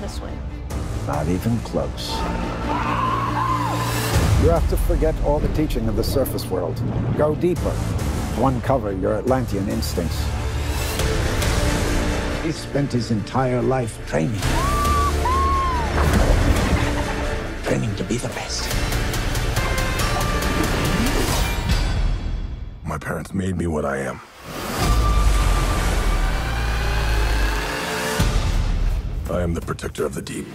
how to swim. Not even close. You have to forget all the teaching of the surface world. Go deeper. Uncover your Atlantean instincts. He spent his entire life training. Training to be the best. My parents made me what I am. I am the protector of the deep.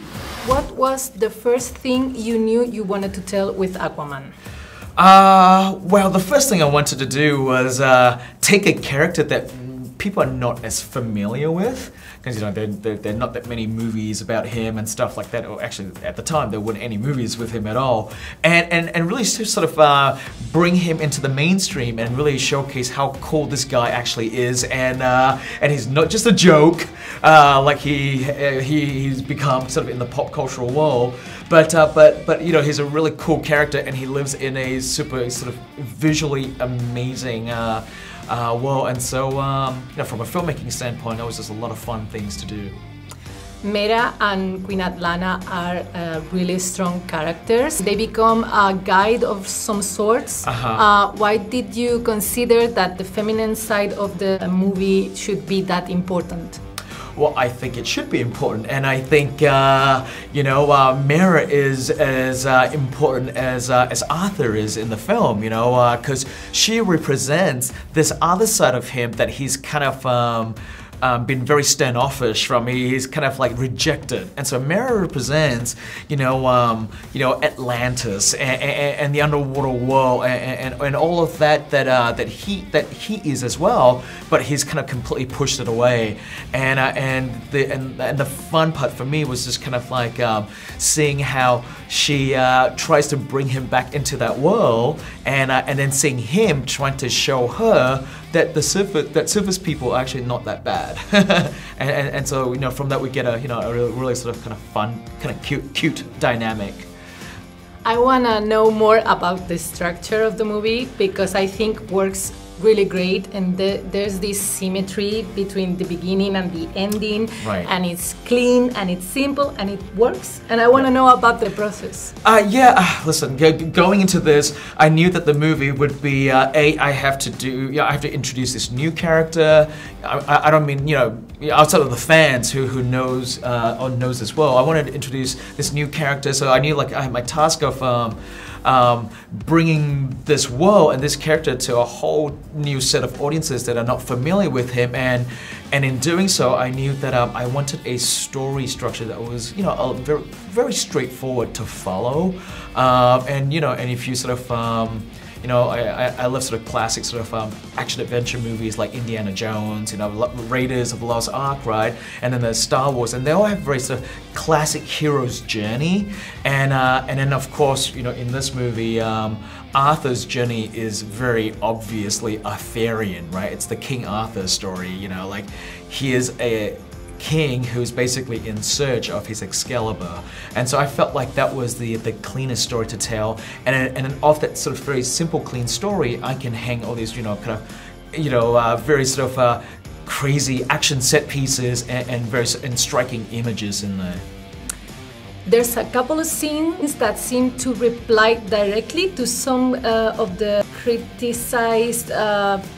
What was the first thing you knew you wanted to tell with Aquaman? Well, the first thing I wanted to do was take a character that people are not as familiar with, because you know there are not that many movies about him and stuff like that. Or actually, at the time there weren't any movies with him at all, and really sort of bring him into the mainstream and really showcase how cool this guy actually is, and he's not just a joke like he's become sort of in the pop cultural world. But you know, he's a really cool character, and he lives in a super sort of visually amazing world. And so, you know, from a filmmaking standpoint, that was just a lot of fun things to do. Mera and Queen Atlanna are really strong characters. They become a guide of some sorts. Why did you consider that the feminine side of the movie should be that important? Well, I think it should be important, and I think you know, Mera is as important as Arthur is in the film. You know, because she represents this other side of him that he's kind of been very standoffish from. He's kind of like rejected, and so Mera represents, you know, Atlantis and the underwater world and all of that he is as well, but he's kind of completely pushed it away. And the fun part for me was just kind of like seeing how she tries to bring him back into that world, and then seeing him trying to show her that the surface people are actually not that bad. and so, you know, from that we get a, you know, a really sort of kind of fun, kind of cute dynamic. I want to know more about the structure of the movie, because I think works really great, and there's this symmetry between the beginning and the ending, right. And it's clean and it's simple and it works, and I want to know about the process. Listen, going into this, I knew that the movie would be I have to introduce this new character. I don't mean, you know, outside of the fans who knows or knows as well. I wanted to introduce this new character, so I knew like I had my task of bringing this world and this character to a whole new set of audiences that are not familiar with him, and in doing so, I knew that I wanted a story structure that was, you know, very straightforward to follow, and you know, and if you sort of you know, I love sort of classic sort of action-adventure movies like Indiana Jones, you know, Raiders of the Lost Ark, right? And then there's Star Wars, and they all have very sort of classic hero's journey. And then of course, you know, in this movie, Arthur's journey is very obviously Arthurian, right? It's the King Arthur story, you know, like he is a king who's basically in search of his Excalibur, and so I felt like that was the cleanest story to tell, and then off that sort of very simple, clean story, I can hang all these, you know, kind of, you know, very sort of crazy action set pieces and striking images in there. There's a couple of scenes that seem to reply directly to some of the criticized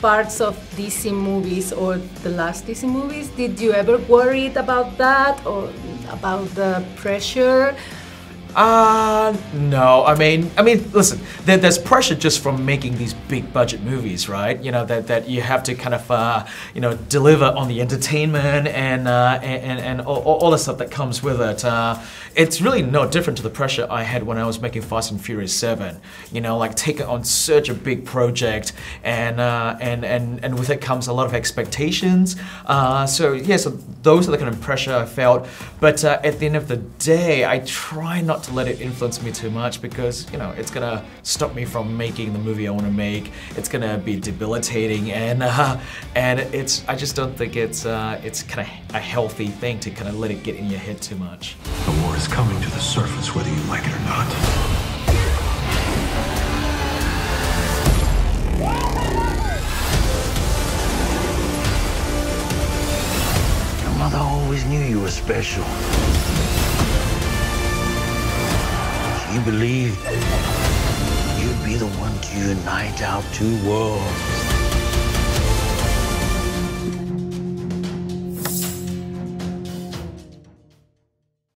parts of DC movies or the last DC movies. Did you ever worry about that, or about the pressure? No. I mean, listen. There's pressure just from making these big budget movies, right? You know, that you have to kind of, you know, deliver on the entertainment and all the stuff that comes with it. It's really no different to the pressure I had when I was making Fast and Furious 7. You know, like taking on such a big project, and with it comes a lot of expectations. So yeah, so those are the kind of pressure I felt. But at the end of the day, I try not to let it influence me too much, because, you know, it's gonna stop me from making the movie I want to make. It's gonna be debilitating, and I just don't think it's kind of a healthy thing to kind of let it get in your head too much. The war is coming to the surface, whether you like it or not. Your mother always always knew you were special. You believed you'd be the one to unite our two worlds.